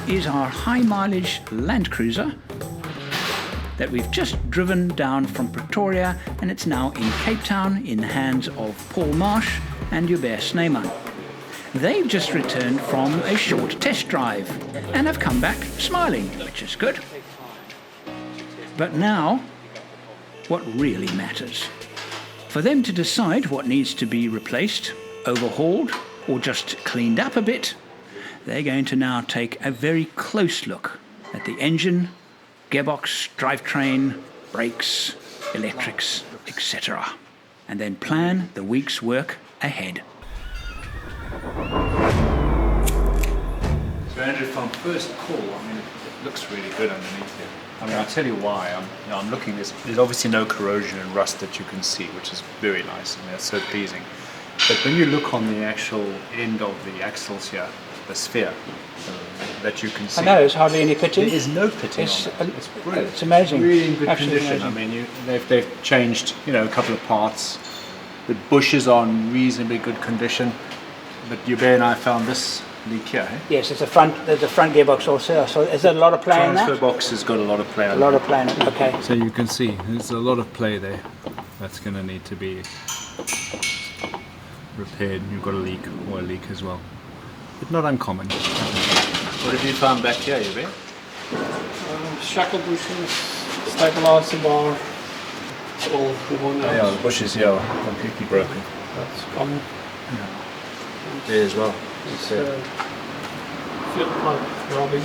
is our high mileage Landcruiser that we've just driven down from Pretoria, and it's now in Cape Town in the hands of Paul Marsh and Hubert Snyman. They've just returned from a short test drive and have come back smiling, which is good. But now, what really matters. For them to decide what needs to be replaced, overhauled, or just cleaned up a bit, they're going to now take a very close look at the engine, gearbox, drivetrain, brakes, electrics, etc. and then plan the week's work ahead. So Andrew, from first call, I mean, it looks really good underneath here. I mean, I'll tell you why. I'm looking, there's obviously no corrosion and rust that you can see, which is very nice. I mean, that's so pleasing. But when you look on the actual end of the axles here, the sphere, that you can see. I know, there's hardly any pitting. There is no pitting on it. It's brilliant. It's amazing. Really in good Absolutely condition. amazing. I mean, they've changed, a couple of parts. The bushes are in reasonably good condition. But Hubert and I found this leak here. Eh? Yes, there's a front gearbox also. So is there a lot of play in that? Transfer box has got a lot of play. A lot of play in it, okay. So you can see there's a lot of play there. That's going to need to be repaired. You've got a oil leak as well. But not uncommon. What have you found back here, Hubert? Shackle bushings, stabilizer bar, all worn out. Yeah, the bushes here are completely broken. That's common. Yeah. There as well. It's feel like rubbing.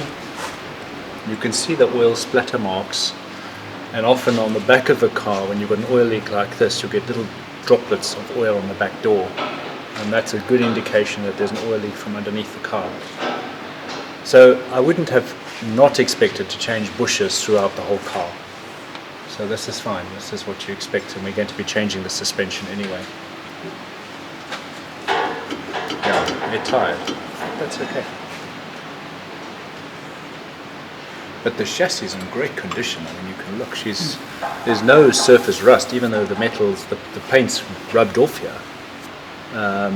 You can see the oil splatter marks, and often on the back of a car, when you've got an oil leak like this, you'll get little droplets of oil on the back door, and that's a good indication that there's an oil leak from underneath the car. So I wouldn't have not expected to change bushes throughout the whole car. So this is fine, this is what you expect, and we're going to be changing the suspension anyway. Yeah, they're tired. That's okay. But the chassis is in great condition. I mean, you can look. There's no surface rust, even though the metals, the paint's rubbed off here. I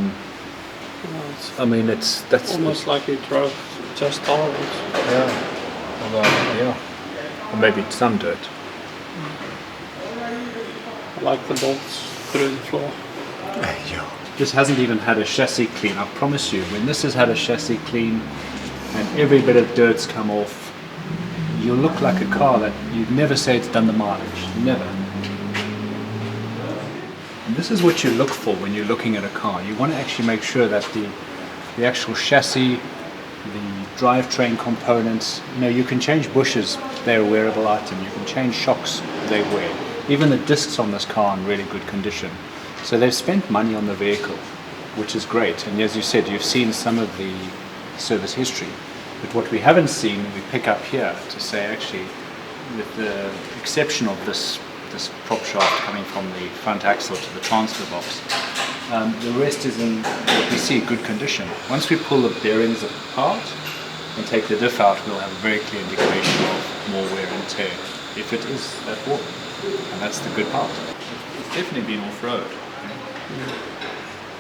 mean, that's almost like it drove just orange. Yeah. Although, yeah. Or maybe some dirt. I like the bolts through the floor. Yeah. This hasn't even had a chassis clean. I promise you, when this has had a chassis clean and every bit of dirt's come off, you'll look like a car that you'd never say it's done the mileage. Never. And this is what you look for when you're looking at a car. You want to actually make sure that the actual chassis, the drivetrain components, you can change bushes, they're a wearable item. You can change shocks, they wear. Even the discs on this car are in really good condition. So they've spent money on the vehicle, which is great. And as you said, you've seen some of the service history. But what we haven't seen, we pick up here to say actually, with the exception of this prop shaft coming from the front axle to the transfer box, the rest is in what we see good condition. Once we pull the bearings apart and take the diff out, we'll have a very clear indication of more wear and tear, if it is that worn. And that's the good part. It's definitely been off-road.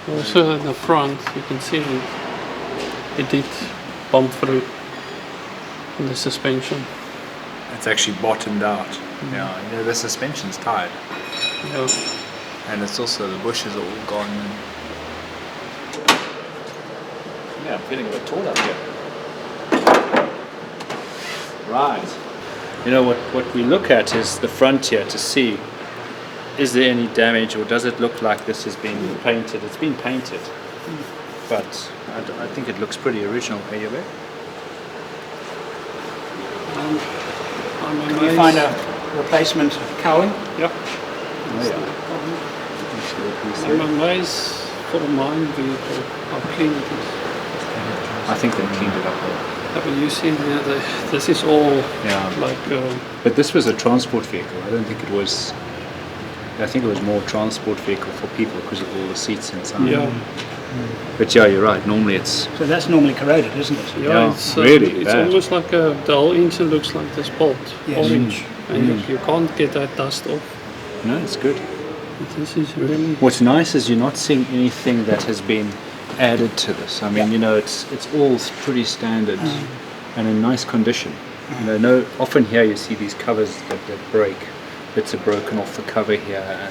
Also at the front, you can see it did bump through in the suspension. It's actually bottomed out. Yeah, the suspension's tired. Yeah. And it's also, the bushes are all gone. Yeah, I'm feeling a bit torn up here. Right. What we look at is the front here to see, is there any damage or does it look like this has been painted? It's been painted, but I think it looks pretty original. Are you there? Can you find a replacement cowling? Yeah. Oh, yeah. I'm amazed for mine vehicle how clean it is. I think they cleaned it up well. But you see here, this is all like... But this was a transport vehicle. I don't think it was... I think it was more transport vehicle for people because of all the seats inside. Yeah. But yeah, you're right. Normally it's... So that's normally corroded, isn't it? Yeah, it's really it's bad. almost like the whole engine looks like this bolt, Yes. orange. And you can't get that dust off. No, it's good. But this is really... What's nice is you're not seeing anything that has been added to this. I mean, it's all pretty standard and in nice condition. You know, no, often here you see these covers that break, bits are broken off the cover here,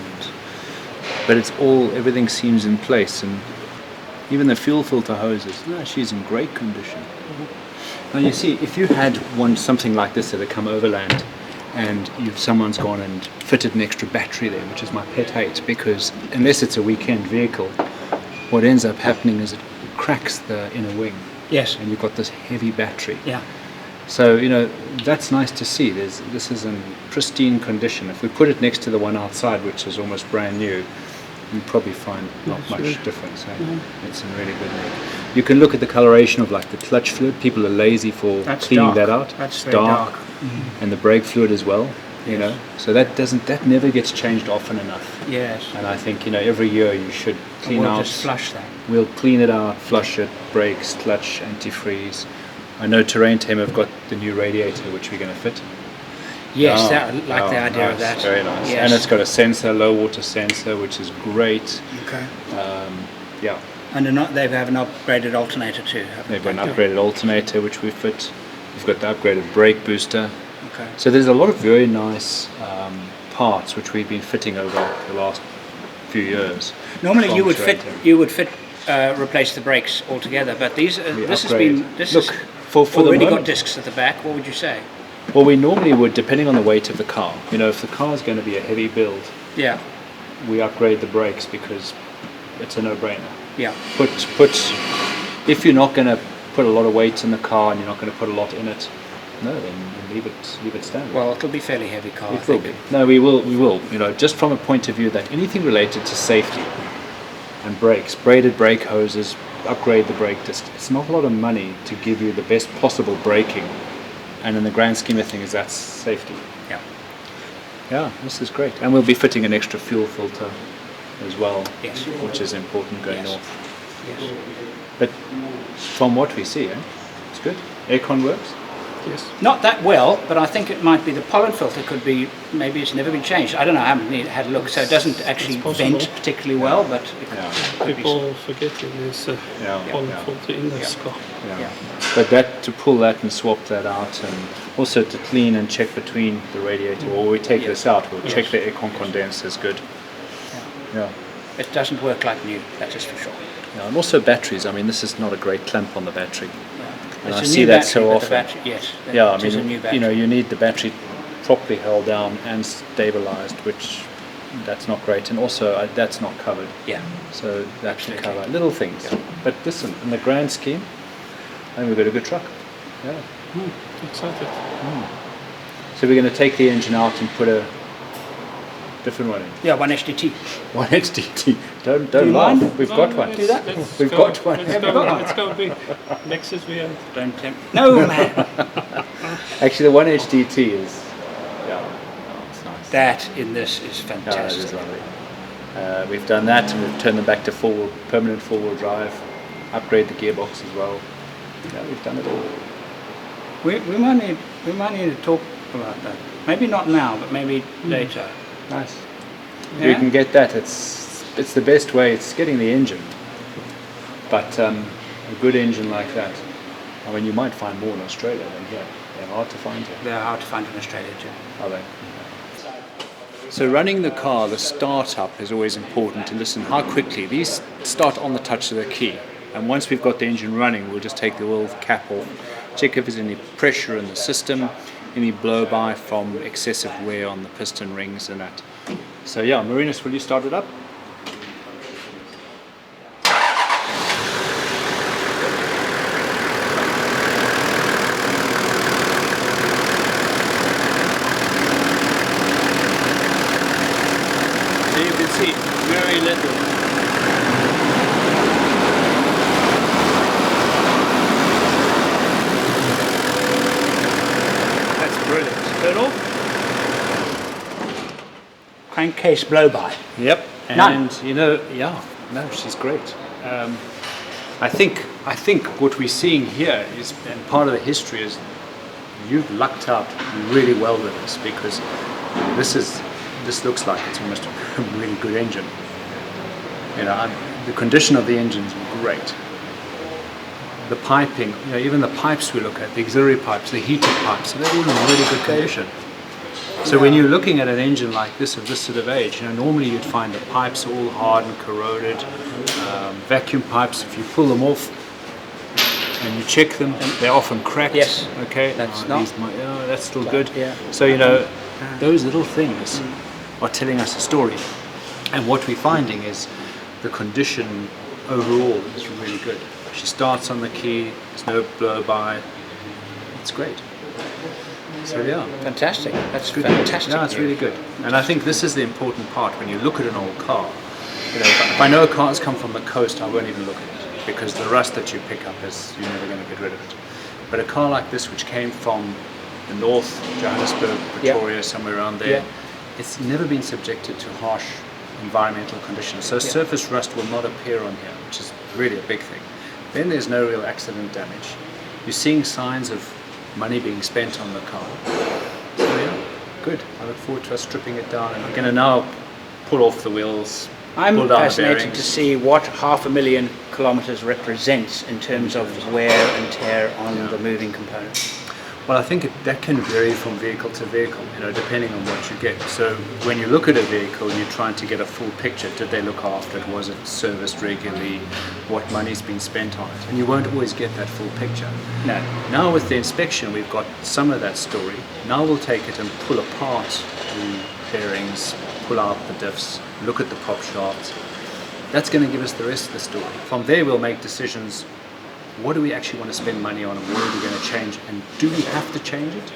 but it's all, everything seems in place, and even the fuel filter hoses, no, she's in great condition. Now you see, if you had something like this that had come overland, and someone's gone and fitted an extra battery there, which is my pet hate, because unless it's a weekend vehicle, what ends up happening is it cracks the inner wing. Yes. And you've got this heavy battery. Yeah. So, you know, that's nice to see. This is in pristine condition. If we put it next to the one outside, which is almost brand new, you'd probably find not much difference. Eh? It's in really good nick. You can look at the coloration of like the clutch fluid. People are lazy for cleaning that out. That's it's very dark. And the brake fluid as well. You know, so that never gets changed often enough. Yes. And I think, you know, every year you should clean out. We'll just flush that. We'll clean it out, flush it, brakes, clutch, antifreeze. I know Terrain Team have got the new radiator which we're going to fit. Yes, I like the idea nice, of that. Very nice. Yes. And it's got a sensor, low water sensor, which is great. Okay. Yeah. And they have an upgraded alternator too. They've got an upgraded alternator which we fit. We've got the upgraded brake booster. Okay. So there's a lot of very nice parts which we've been fitting over the last few years. Normally you would replace the brakes altogether, but this has already got discs at the back. What would you say? Well, we normally would, depending on the weight of the car. You know, if the car is going to be a heavy build, yeah, we upgrade the brakes because it's a no-brainer. Yeah. If you're not going to put a lot of weight in the car and you're not going to put a lot in it, no, then leave it standard. Well, it'll be fairly heavy car. It will be. No, we will. You know, just from a point of view that anything related to safety and brakes, braided brake hoses, upgrade the brake disc. It's not a lot of money to give you the best possible braking, and in the grand scheme of things, that's safety. Yeah. Yeah, this is great, and we'll be fitting an extra fuel filter as well, yes, which is important going north. Yes. But from what we see, it's good. Aircon works. Yes. Not that well, but I think it might be the pollen filter could be, maybe it's never been changed. I don't know, I haven't had a look, so it doesn't actually vent particularly well, but people forget it is a pollen filter in the car. Yeah. But to pull that and swap that out, and also to clean and check between the radiator, or we take this out, we'll check the aircon condenser is good. Yeah. It doesn't work like new, that is for sure. Yeah, and also batteries, I mean, this is not a great clamp on the battery. And it's I see that so often. Yes. Yeah, I mean, you know, you need the battery properly held down and stabilized, which that's not great, and also that's not covered. Yeah. So that should cover little things. Yeah. But listen, in the grand scheme, I think we've got a good truck. Yeah. Excited. So we're going to take the engine out and put a different one in. Yeah, one HDT. One HDT. Don't Do you laugh. mind? We've got one. Do that. We've got one. Let's go big. Lexus we have. Don't tempt. No, man. Actually, the one HDT is. It's nice. That in this is Yeah, that fantastic. is lovely. We've done that, and we've turned them back to permanent four-wheel drive. Upgrade the gearbox as well. Yeah, we've done it all. We might need to talk about that. Maybe not now, but maybe later. Nice. Yeah? You can get that. It's the best way. It's getting the engine, but a good engine like that. I mean, you might find more in Australia than here. They're hard to find here. They're hard to find in Australia too. Are they? So running the car, the start-up is always important to listen how quickly. These start on the touch of the key. And once we've got the engine running, we'll just take the oil cap off, check if there's any pressure in the system, any blow-by from excessive wear on the piston rings and that. So yeah, Marinus, will you start it up? So you can see, very little. Brilliant. Turn off. Crankcase blow-by. Yep. None. And you know, no, she's great. I think what we're seeing here is, and part of the history is, you've lucked out really well with this, because this looks like it's almost a really good engine. You know, the condition of the engine's great. the piping, you know, even the pipes we look at, the auxiliary pipes, the heated pipes, they're all in really good condition. So when you're looking at an engine like this of this sort of age, you know, normally you'd find the pipes all hard and corroded. Vacuum pipes, if you pull them off and you check them, they're often cracked. Yes. Okay. That's that's still good. Yeah. So you know, those little things are telling us a story, and what we're finding is the condition overall is really good. She starts on the key. There's no blow by. It's great. So yeah. Fantastic. That's Good. fantastic. Yeah, it's really good. And I think this is the important part when you look at an old car. You know, if I know a car has come from the coast, I won't even look at it because the rust that you pick up is you're never going to get rid of it. But a car like this, which came from the north, Johannesburg, Pretoria, somewhere around there, it's never been subjected to harsh environmental conditions. So surface rust will not appear on here, which is really a big thing. Then there's no real accident damage. You're seeing signs of money being spent on the car. So yeah, good. I look forward to us stripping it down, and we're going to now pull off the wheels. I'm pull down fascinated the bearings. to see what 500,000 kilometers represents in terms of wear and tear on the moving components. Well, I think that can vary from vehicle to vehicle, you know, depending on what you get. So when you look at a vehicle, you're trying to get a full picture. Did they look after it? Was it serviced regularly? What money's been spent on it? And you won't always get that full picture. No. Now with the inspection, we've got some of that story. Now we'll take it and pull apart the bearings, pull out the diffs, look at the prop shafts. That's going to give us the rest of the story. From there, we'll make decisions. What do we actually want to spend money on, and what are we going to change, and do we have to change it?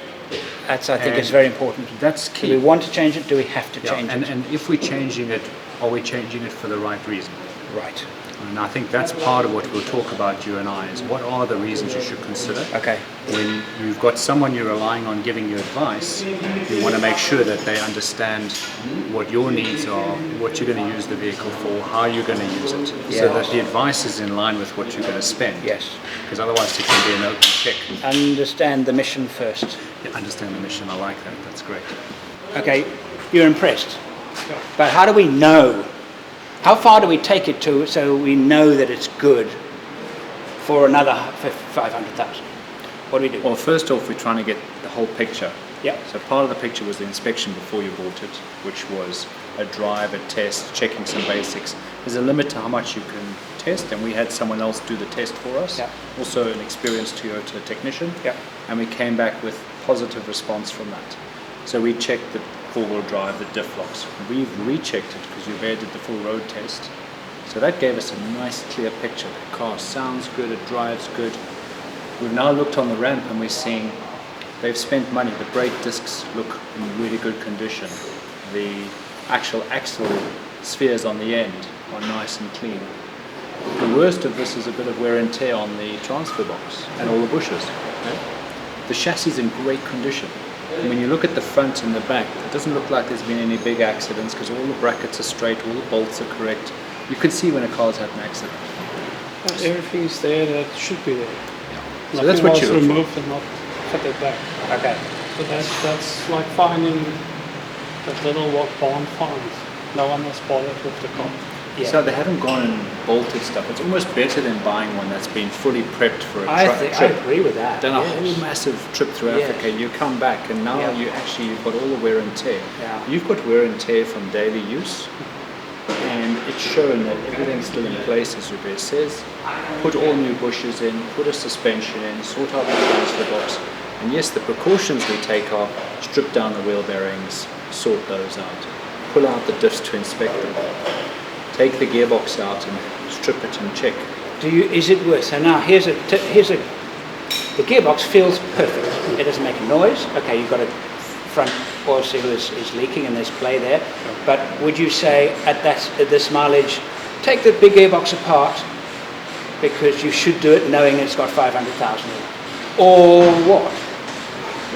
That's, I think, is very important. That's key. Do we want to change it? Do we have to change it? And if we're changing it, are we changing it for the right reason? Right. And I think that's part of what we'll talk about, you and I, is what are the reasons you should consider. Okay. When you've got someone you're relying on giving you advice, you want to make sure that they understand what your needs are, what you're going to use the vehicle for, how you're going to use it, so that the advice is in line with what you're going to spend. Yes. Because otherwise it can be an open check. Understand the mission first. Yeah, understand the mission, I like that, that's great. Okay, you're impressed. But how do we know? How far do we take it to so we know that it's good for another 500,000? What do we do? Well, first off, we're trying to get the whole picture. Yeah. So part of the picture was the inspection before you bought it, which was a drive, a test, checking some basics. There's a limit to how much you can test, and we had someone else do the test for us. Yeah. Also an experienced Toyota technician. Yeah. And we came back with positive response from that. So we checked the four-wheel drive, the diff locks. We've rechecked it because Hubert did the full road test. So that gave us a nice clear picture. The car sounds good, it drives good. We've now looked on the ramp and we're seeing they've spent money. The brake discs look in really good condition. The actual axle spheres on the end are nice and clean. The worst of this is a bit of wear and tear on the transfer box and all the bushes. Okay? The chassis is in great condition. And when you look at the front and the back, it doesn't look like there's been any big accidents because all the brackets are straight, all the bolts are correct. You can see when a car's had an accident. Everything is there that should be there. So that's what you removed and not fitted back. Okay. So that's like finding that little what Bond finds. No one has bothered with the car. Yeah. So they haven't gone and bolted stuff. It's almost better than buying one that's been fully prepped for a I trip. agree with that. Done a whole massive trip through Africa. You come back and now you've got all the wear and tear. Yeah. You've got wear and tear from daily use, and it's shown that everything's still in place, as Hubert says. Put all new bushes in, put a suspension in, sort out the transfer box. And yes, the precautions we take are strip down the wheel bearings, sort those out, pull out the diffs to inspect them. Take the gearbox out and strip it and check. Is it worth? So now here's the gearbox feels perfect. It doesn't make a noise. Okay, you've got a front oil seal is leaking and there's play there. But would you say at this mileage, take the big gearbox apart because you should do it knowing it's got 500,000 in it, or what?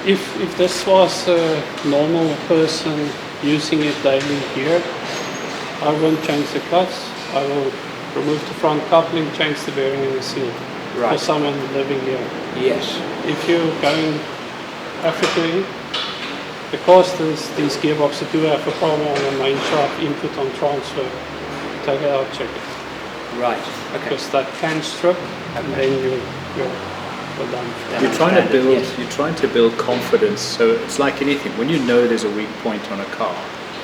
If this was a normal person using it daily here, I won't change the clutch. I will remove the front coupling, change the bearing and the seal. Right. For someone living here. Yes. If you're going Africa, because these gearboxes do have a problem on the main shaft input on transfer, take it out, check it. Right. Okay. Because that can strip, and then you you're done. You're trying to build. Yes. You're trying to build confidence. So it's like anything. When you know there's a weak point on a car,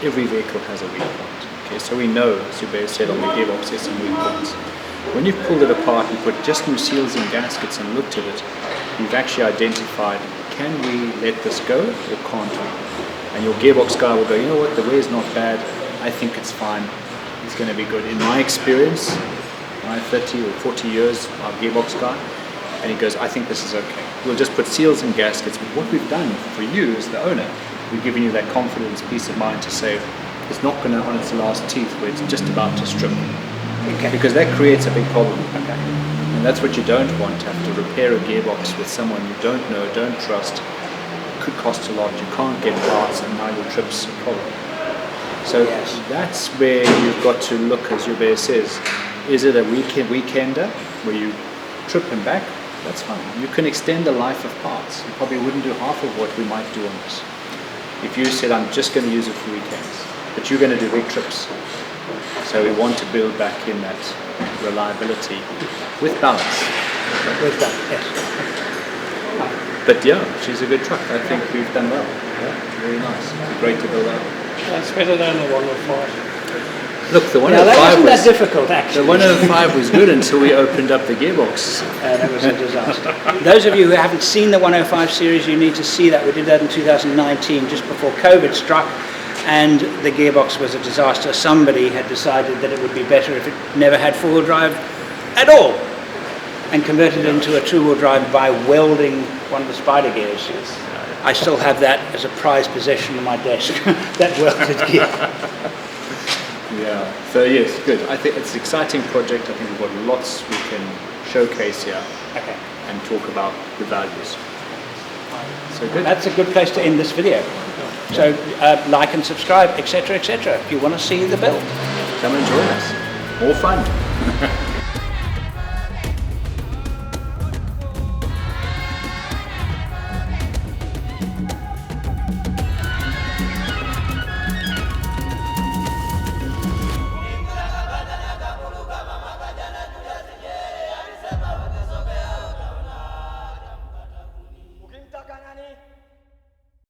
every vehicle has a weak point. Okay, so we know, as Hubert said, on the gearbox there's some weak points. When you've pulled it apart and put just new seals and gaskets and looked at it, you've actually identified: can we let this go or can't we? And your gearbox guy will go, you know what, the wear's not bad. I think it's fine. It's going to be good. In my experience, my 30 or 40 years, our gearbox guy. And he goes, I think this is okay. We'll just put seals and gaskets. But what we've done for you as the owner, we've given you that confidence, peace of mind to say it's not going to on its last teeth where it's just about to strip. Okay. Because that creates a big problem. Okay. And that's what you don't want, to have to repair a gearbox with someone you don't know, don't trust. It could cost a lot. You can't get parts and now your trip's a problem. So that's where you've got to look, as Hubert says. Is it a weekender where you trip him back? That's fine. You can extend the life of parts. You probably wouldn't do half of what we might do on this. If you said, I'm just going to use it for weekends, but you're going to do big trips. So we want to build back in that reliability with balance. With that, yes. But yeah, she's a good truck. I think we've done well. Yeah, very nice. It's great to build out. That's better than the 105. Look, the 105 That wasn't was that difficult, actually. the 105 was good until we opened up the gearbox. That was a disaster. Those of you who haven't seen the 105 series, you need to see that. We did that in 2019, just before COVID struck, and the gearbox was a disaster. Somebody had decided that it would be better if it never had four-wheel drive at all, and converted it into a two-wheel drive by welding one of the spider gears. I still have that as a prized possession on my desk, that welded gear. Yeah, so yes, good. I think it's an exciting project. I think we've got lots we can showcase here and talk about the values. So good. That's a good place to end this video. So like and subscribe, etc., etc. if you want to see the build. Come and join us. More fun.